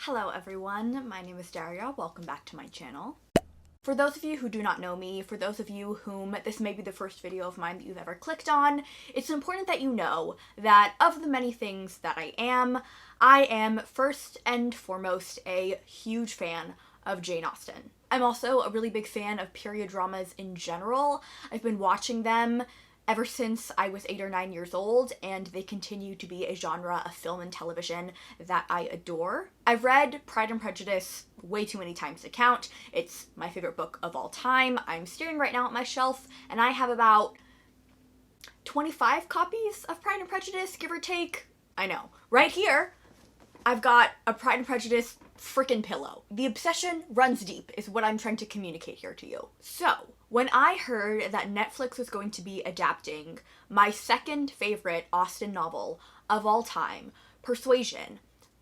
Hello everyone, my name is Daria, welcome back to my channel. For those of you who do not know me, for those of you whom this may be the first video of mine that you've ever clicked on, it's important that you know that of the many things that I am first and foremost a huge fan of Jane Austen. I'm also a really big fan of period dramas in general. I've been watching them ever since I was 8 or 9 years old, and they continue to be a genre of film and television that I adore. I've read Pride and Prejudice way too many times to count. It's my favorite book of all time. I'm staring right now at my shelf, and I have about 25 copies of Pride and Prejudice, give or take. I know. Right here, I've got a Pride and Prejudice frickin' pillow. The obsession runs deep is what I'm trying to communicate here to you. So, when I heard that Netflix was going to be adapting my second favorite Austen novel of all time, Persuasion,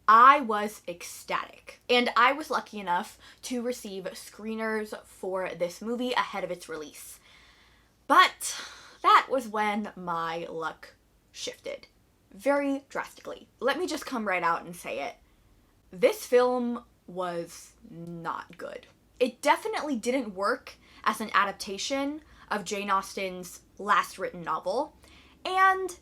I was ecstatic. And I was lucky enough to receive screeners for this movie ahead of its release. But that was when my luck shifted very drastically. Let me just come right out and say it. This film was not good. It definitely didn't work as an adaptation of Jane Austen's last written novel, and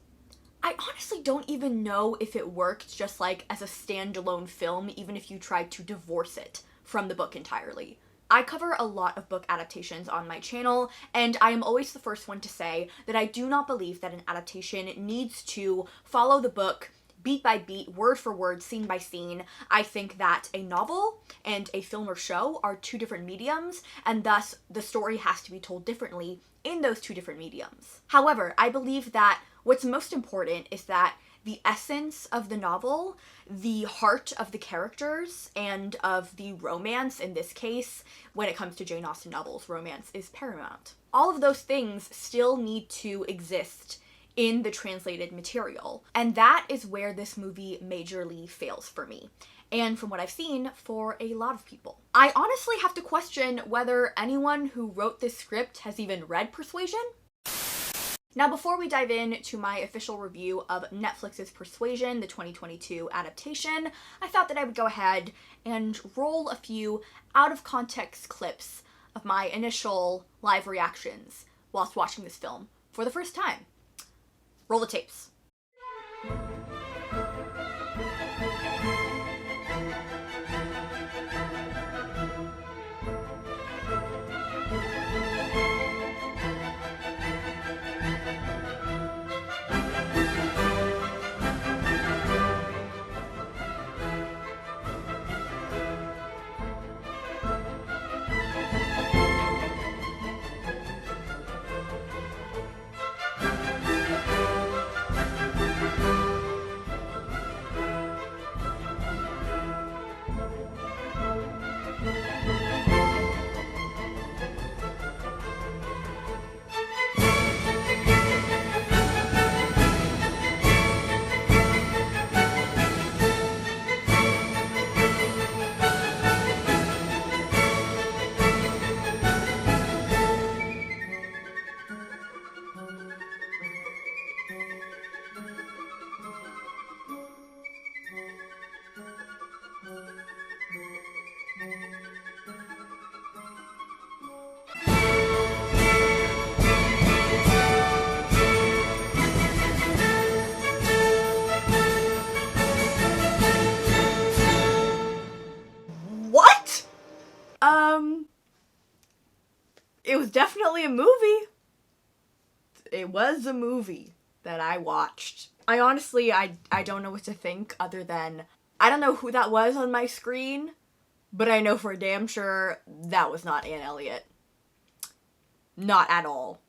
I honestly don't even know if it worked just like as a standalone film, even if you tried to divorce it from the book entirely. I cover a lot of book adaptations on my channel, and I am always the first one to say that I do not believe that an adaptation needs to follow the book beat by beat, word for word, scene by scene. I think that a novel and a film or show are two different mediums, and thus the story has to be told differently in those two different mediums. However, I believe that what's most important is that the essence of the novel, the heart of the characters, and of the romance, in this case, when it comes to Jane Austen novels, romance is paramount. All of those things still need to exist in the translated material, and that is where this movie majorly fails for me, and from what I've seen, for a lot of people. I honestly have to question whether anyone who wrote this script has even read Persuasion. Now, before we dive into my official review of Netflix's Persuasion, the 2022 adaptation, I thought that I would go ahead and roll a few out-of-context clips of my initial live reactions whilst watching this film for the first time. Roll the tapes. It was definitely a movie. It was a movie that I watched. I honestly don't know what to think other than, I don't know who that was on my screen, but I know for damn sure that was not Elliot. Not at all.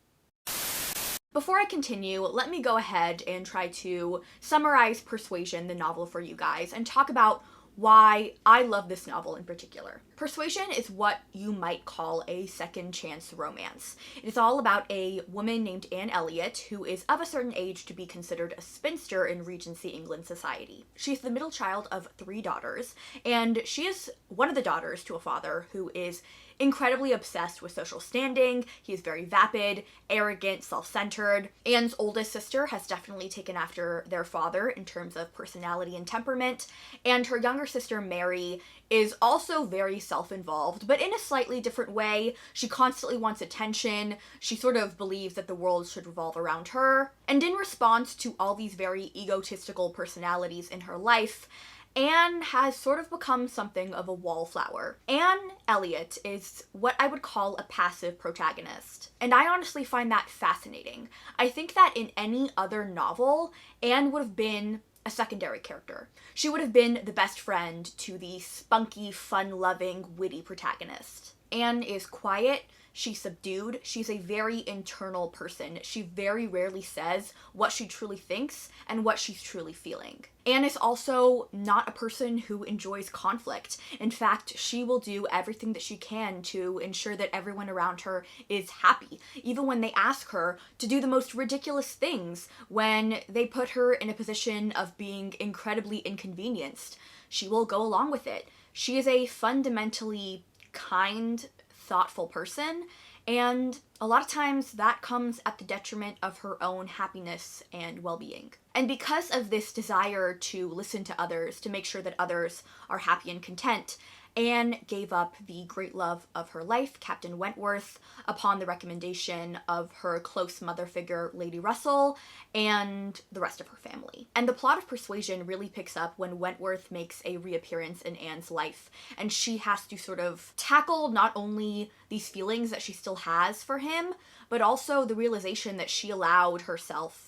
Before I continue, let me go ahead and try to summarize Persuasion, the novel, for you guys, and talk about why I love this novel in particular. Persuasion is what you might call a second chance romance. It is all about a woman named Elliot who is of a certain age to be considered a spinster in Regency England society. She's the middle child of 3 daughters, and she is one of the daughters to a father who is incredibly obsessed with social standing. He is very vapid, arrogant, self-centered. Anne's oldest sister has definitely taken after their father in terms of personality and temperament, and her younger sister Mary is also very self-involved, but in a slightly different way. She constantly wants attention. She sort of believes that the world should revolve around her. And in response to all these very egotistical personalities in her life, Anne has sort of become something of a wallflower. Anne Elliot is what I would call a passive protagonist, and I honestly find that fascinating. I think that in any other novel, Anne would have been a secondary character. She would have been the best friend to the spunky, fun-loving, witty protagonist. Anne is quiet, she's subdued, she's a very internal person. She very rarely says what she truly thinks and what she's truly feeling. Anne is also not a person who enjoys conflict. In fact, she will do everything that she can to ensure that everyone around her is happy, even when they ask her to do the most ridiculous things, when they put her in a position of being incredibly inconvenienced. She will go along with it. She is a fundamentally kind, thoughtful person, and a lot of times that comes at the detriment of her own happiness and well-being. And because of this desire to listen to others, to make sure that others are happy and content, Anne gave up the great love of her life, Captain Wentworth, upon the recommendation of her close mother figure, Lady Russell, and the rest of her family. And the plot of Persuasion really picks up when Wentworth makes a reappearance in Anne's life, and she has to sort of tackle not only these feelings that she still has for him, but also the realization that she allowed herself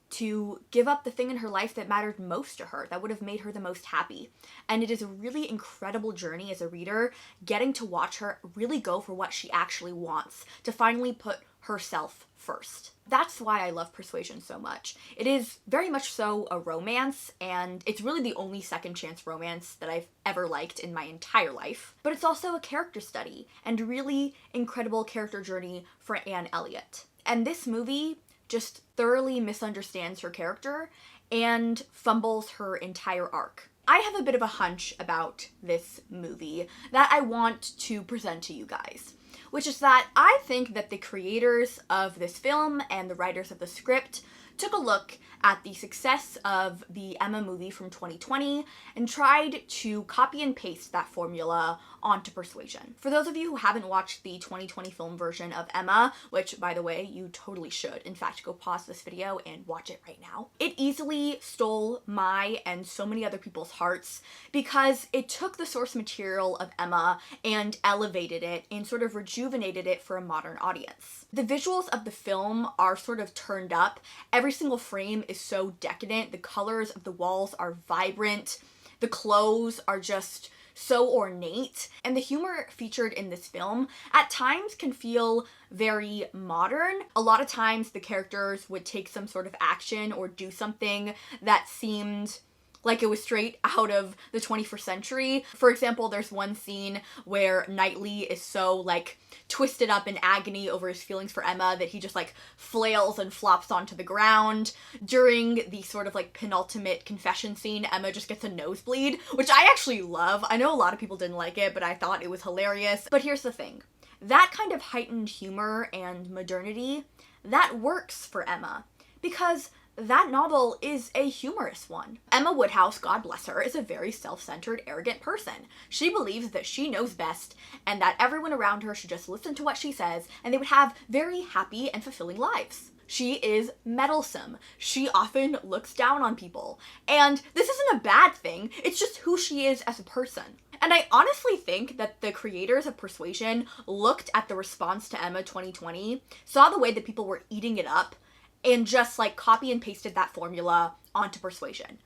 to give up the thing in her life that mattered most to her, that would have made her the most happy. And it is a really incredible journey as a reader, getting to watch her really go for what she actually wants, to finally put herself first. That's why I love Persuasion so much. It is very much so a romance, and it's really the only second chance romance that I've ever liked in my entire life. But it's also a character study, and a really incredible character journey for Anne Elliot. And this movie just thoroughly misunderstands her character and fumbles her entire arc. I have a bit of a hunch about this movie that I want to present to you guys, which is that I think that the creators of this film and the writers of the script took a look at the success of the Emma movie from 2020 and tried to copy and paste that formula onto Persuasion. For those of you who haven't watched the 2020 film version of Emma, which, by the way, you totally should. In fact, go pause this video and watch it right now. It easily stole my and so many other people's hearts because it took the source material of Emma and elevated it and sort of rejuvenated it for a modern audience. The visuals of the film are sort of turned up. Every single frame is so decadent. The colors of the walls are vibrant. The clothes are just so ornate, and the humor featured in this film at times can feel very modern. A lot of times the characters would take some sort of action or do something that seemed like it was straight out of the 21st century. For example, there's one scene where Knightley is so like twisted up in agony over his feelings for Emma that he just like flails and flops onto the ground. During the sort of like penultimate confession scene, Emma just gets a nosebleed, which I actually love. I know a lot of people didn't like it, but I thought it was hilarious. But here's the thing. That kind of heightened humor and modernity, that works for Emma, because that novel is a humorous one. Emma Woodhouse, God bless her, is a very self-centered, arrogant person. She believes that she knows best and that everyone around her should just listen to what she says and they would have very happy and fulfilling lives. She is meddlesome. She often looks down on people. And this isn't a bad thing, it's just who she is as a person. And I honestly think that the creators of Persuasion looked at the response to Emma 2020, saw the way that people were eating it up, and just like copy and pasted that formula onto Persuasion.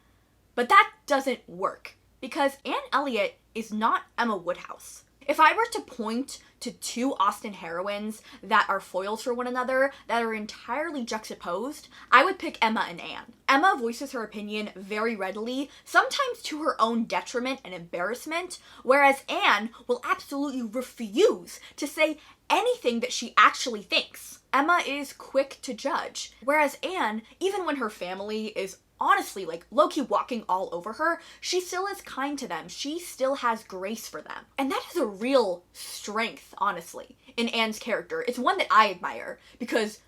But that doesn't work because Anne Elliot is not Emma Woodhouse. If I were to point to two Austen heroines that are foils for one another, that are entirely juxtaposed, I would pick Emma and Anne. Emma voices her opinion very readily, sometimes to her own detriment and embarrassment, whereas Anne will absolutely refuse to say anything that she actually thinks. Emma is quick to judge, whereas Anne, even when her family is honestly, like, low-key walking all over her, she still is kind to them. She still has grace for them. And that is a real strength, honestly, in Anne's character. It's one that I admire, because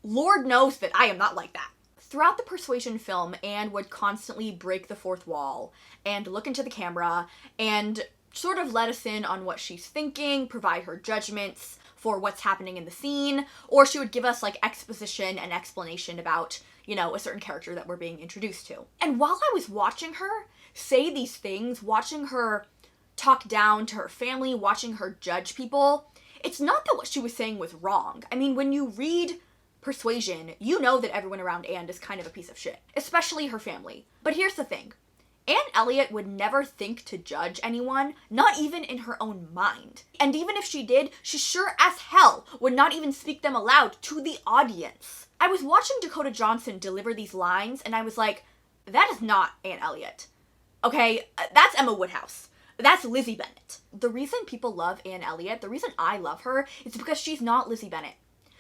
Lord knows that I am not like that. Throughout the Persuasion film, Anne would constantly break the fourth wall and look into the camera and sort of let us in on what she's thinking, provide her judgments for what's happening in the scene, or she would give us, like, exposition and explanation about, you know, a certain character that we're being introduced to. And while I was watching her say these things, watching her talk down to her family, watching her judge people, it's not that what she was saying was wrong. I mean, when you read Persuasion, you know that everyone around Anne is kind of a piece of shit, especially her family. But here's the thing. Anne Elliot would never think to judge anyone, not even in her own mind. And even if she did, she sure as hell would not even speak them aloud to the audience. I was watching Dakota Johnson deliver these lines, and I was like, that is not Anne Elliot. Okay, that's Emma Woodhouse. That's Lizzie Bennet. The reason people love Anne Elliot, the reason I love her, is because she's not Lizzie Bennet.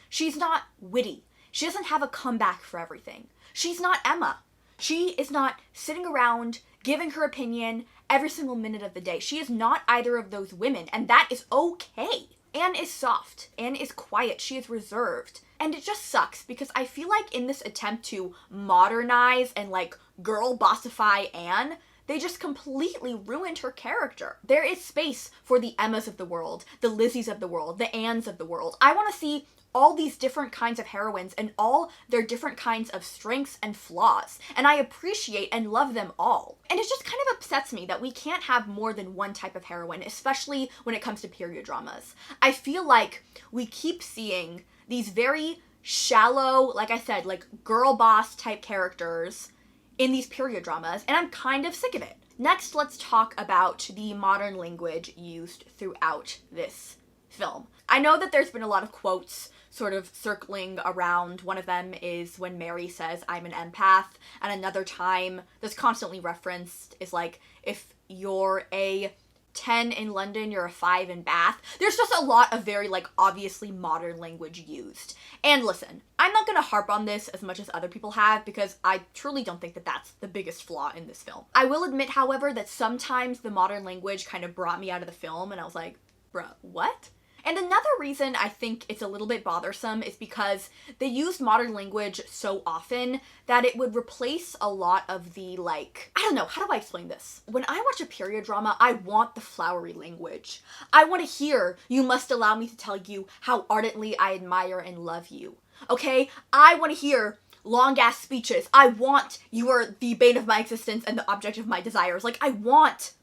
She's not witty. She doesn't have a comeback for everything. She's not Emma. She is not sitting around giving her opinion every single minute of the day. She is not either of those women, and that is okay. Anne is soft. Anne is quiet. She is reserved. And it just sucks because I feel like in this attempt to modernize and, like, girl bossify Anne, they just completely ruined her character. There is space for the Emmas of the world, the Lizzies of the world, the Annes of the world. I want to see all these different kinds of heroines and all their different kinds of strengths and flaws. And I appreciate and love them all. And it just kind of upsets me that we can't have more than one type of heroine, especially when it comes to period dramas. I feel like we keep seeing these very shallow, like I said, like girl boss type characters in these period dramas, and I'm kind of sick of it. Next, let's talk about the modern language used throughout this film. I know that there's been a lot of quotes sort of circling around. One of them is when Mary says, "I'm an empath," and another time that's constantly referenced is like, if you're a 10 in London, you're a 5 in Bath. There's just a lot of very, like, obviously modern language used. And listen, I'm not gonna harp on this as much as other people have because I truly don't think that that's the biggest flaw in this film. I will admit, however, that sometimes the modern language kind of brought me out of the film and I was like, bruh, what? And another reason I think it's a little bit bothersome is because they used modern language so often that it would replace a lot of the, like, I don't know, how do I explain this? When I watch a period drama, I want the flowery language. I want to hear, "You must allow me to tell you how ardently I admire and love you." Okay? I want to hear long-ass speeches. I want, "You are the bane of my existence and the object of my desires." Like, I want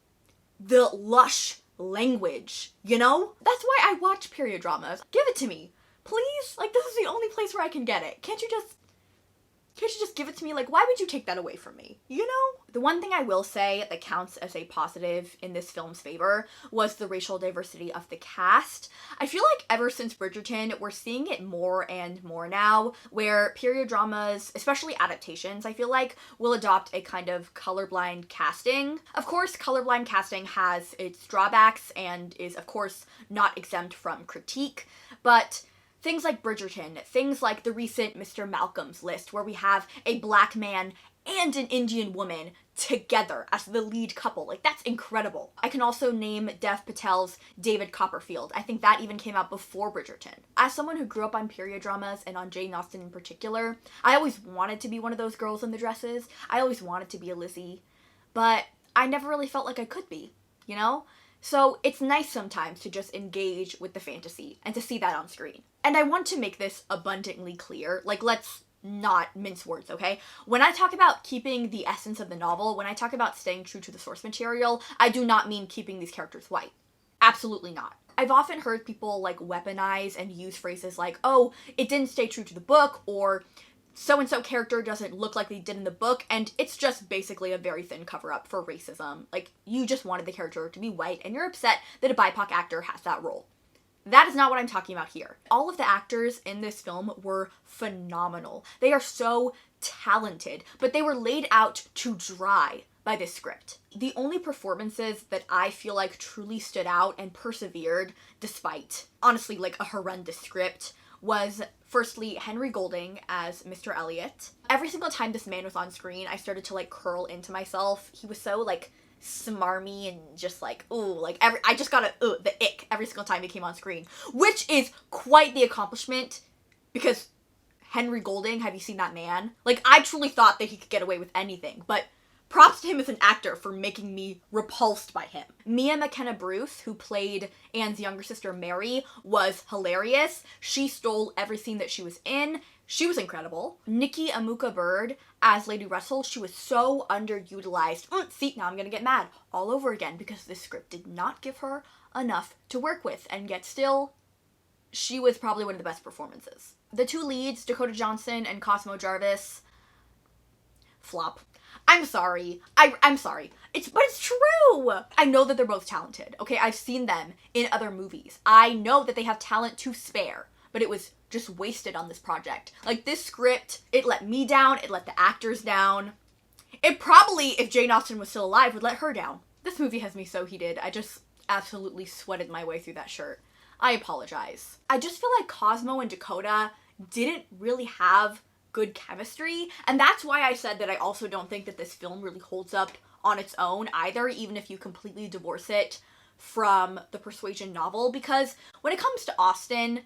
the lush language, you know? That's why I watch period dramas. Give it to me. Please? Like, this is the only place where I can get it. Can't you just give it to me? Like, why would you take that away from me? You know? The one thing I will say that counts as a positive in this film's favor was the racial diversity of the cast. I feel like ever since Bridgerton, we're seeing it more and more now, where period dramas, especially adaptations, I feel like, will adopt a kind of colorblind casting. Of course, colorblind casting has its drawbacks and is, of course, not exempt from critique, but things like Bridgerton, things like the recent Mr. Malcolm's List, where we have a black man and an Indian woman together as the lead couple. Like, that's incredible. I can also name Dev Patel's David Copperfield. I think that even came out before Bridgerton. As someone who grew up on period dramas, and on Jane Austen in particular, I always wanted to be one of those girls in the dresses. I always wanted to be a Lizzie, but I never really felt like I could be, you know? So it's nice sometimes to just engage with the fantasy and to see that on screen. And I want to make this abundantly clear. Like, let's not mince words, okay? When I talk about keeping the essence of the novel, when I talk about staying true to the source material, I do not mean keeping these characters white. Absolutely not. I've often heard people, like, weaponize and use phrases like, "Oh, it didn't stay true to the book," or so-and-so character doesn't look like they did in the book, and it's just basically a very thin cover-up for racism. Like, you just wanted the character to be white, and you're upset that a BIPOC actor has that role. That is not what I'm talking about here. All of the actors in this film were phenomenal. They are so talented, but they were laid out to dry by this script. The only performances that I feel like truly stood out and persevered despite, honestly, like a horrendous script was firstly Henry Golding as Mr. Elliot. Every single time this man was on screen, I started to like curl into myself. He was so like smarmy and just like, ooh, like I just got the ick every single time he came on screen, which is quite the accomplishment because Henry Golding, have you seen that man? Like, I truly thought that he could get away with anything, but props to him as an actor for making me repulsed by him. Mia McKenna Bruce, who played Anne's younger sister Mary, was hilarious. She stole every scene that she was in. She was incredible. Nikki Amuka Bird as Lady Russell, she was so underutilized. See, now I'm gonna get mad all over again because this script did not give her enough to work with, and yet still, she was probably one of the best performances. The two leads, Dakota Johnson and Cosmo Jarvis, flop. I'm sorry. I'm sorry. But it's true! I know that they're both talented, okay? I've seen them in other movies. I know that they have talent to spare, but it was just wasted on this project. Like, this script, it let me down, it let the actors down. It probably, if Jane Austen was still alive, would let her down. This movie has me so heated. I just absolutely sweated my way through that shirt. I apologize. I just feel like Cosmo and Dakota didn't really have good chemistry, and that's why I said that I also don't think that this film really holds up on its own either, even if you completely divorce it from the Persuasion novel, because when it comes to Austen,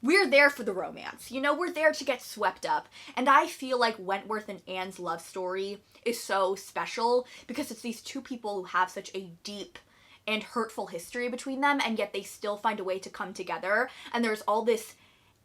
we're there for the romance, you know, we're there to get swept up, and I feel like Wentworth and Anne's love story is so special because it's these two people who have such a deep and hurtful history between them, and yet they still find a way to come together, and there's all this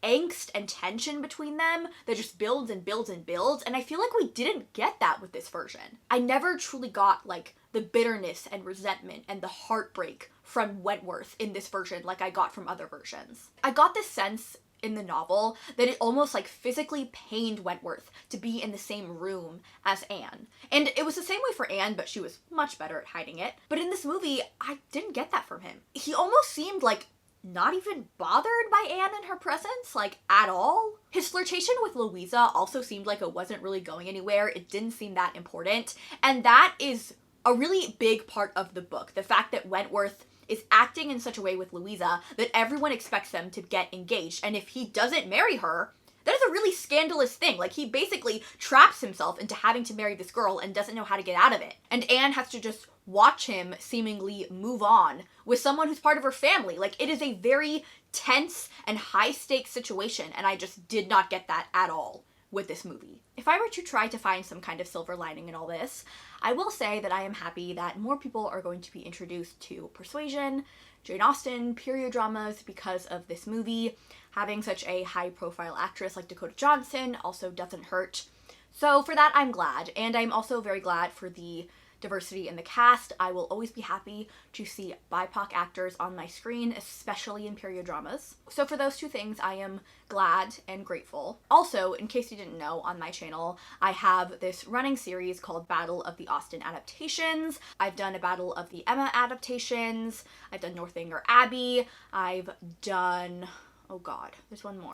angst and tension between them that just builds and builds and builds, and I feel like we didn't get that with this version. I never truly got like the bitterness and resentment and the heartbreak from Wentworth in this version like I got from other versions. I got this sense in the novel that it almost like physically pained Wentworth to be in the same room as Anne. And it was the same way for Anne, but she was much better at hiding it. But in this movie, I didn't get that from him. He almost seemed like not even bothered by Anne and her presence, like, at all. His flirtation with Louisa also seemed like it wasn't really going anywhere. It didn't seem that important. And that is a really big part of the book. The fact that Wentworth is acting in such a way with Louisa that everyone expects them to get engaged. And if he doesn't marry her, that is a really scandalous thing. Like, he basically traps himself into having to marry this girl and doesn't know how to get out of it. And Anne has to just watch him seemingly move on with someone who's part of her family. Like, it is a very tense and high-stakes situation, and I just did not get that at all with this movie. If I were to try to find some kind of silver lining in all this, I will say that I am happy that more people are going to be introduced to Persuasion, Jane Austen, period dramas because of this movie. Having such a high-profile actress like Dakota Johnson also doesn't hurt. So for that, I'm glad, and I'm also very glad for the diversity in the cast. I will always be happy to see BIPOC actors on my screen, especially in period dramas. So for those two things, I am glad and grateful. Also, in case you didn't know, on my channel, I have this running series called Battle of the Austen Adaptations. I've done a Battle of the Emma adaptations. I've done Northanger Abbey. I've done, oh god, there's one more.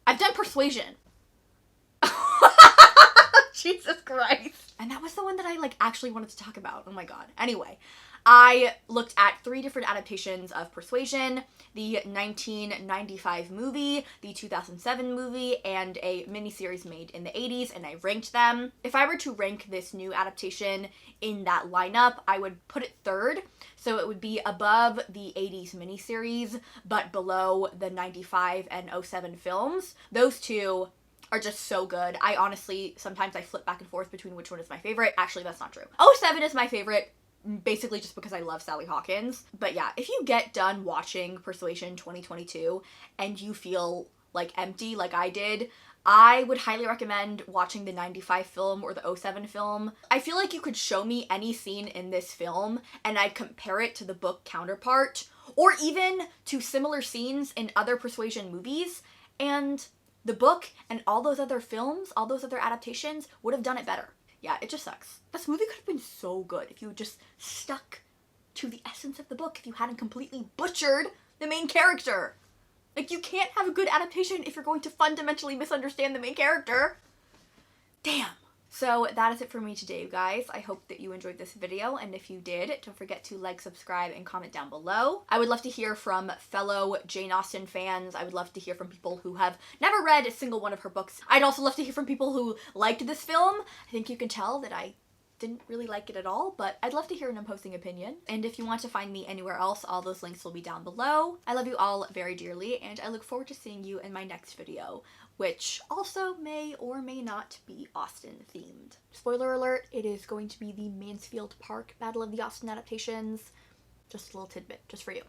I've done Persuasion. Jesus Christ. And that was the one that I like actually wanted to talk about. Oh my god. Anyway, I looked at 3 different adaptations of Persuasion, the 1995 movie, the 2007 movie, and a miniseries made in the 80s, and I ranked them. If I were to rank this new adaptation in that lineup, I would put it 3rd. So it would be above the 80s miniseries, but below the 95 and 07 films. Those two are just so good. I honestly, sometimes I flip back and forth between which one is my favorite. Actually, that's not true. 07 is my favorite, basically just because I love Sally Hawkins. But yeah, if you get done watching Persuasion 2022 and you feel like empty like I did, I would highly recommend watching the 95 film or the 07 film. I feel like you could show me any scene in this film and I'd compare it to the book counterpart or even to similar scenes in other Persuasion movies, and The book and all those other films, all those other adaptations would have done it better. Yeah, it just sucks. This movie could have been so good if you just stuck to the essence of the book, if you hadn't completely butchered the main character. Like, you can't have a good adaptation if you're going to fundamentally misunderstand the main character. Damn. So that is it for me today, you guys. I hope that you enjoyed this video, and if you did, don't forget to like, subscribe, and comment down below. I would love to hear from fellow Jane Austen fans. I would love to hear from people who have never read a single one of her books. I'd also love to hear from people who liked this film. I think you can tell that I didn't really like it at all, but I'd love to hear an opposing opinion. And if you want to find me anywhere else, all those links will be down below. I love you all very dearly, and I look forward to seeing you in my next video, which also may or may not be Austen themed. Spoiler alert, it is going to be the Mansfield Park Battle of the Austen adaptations. Just a little tidbit, just for you.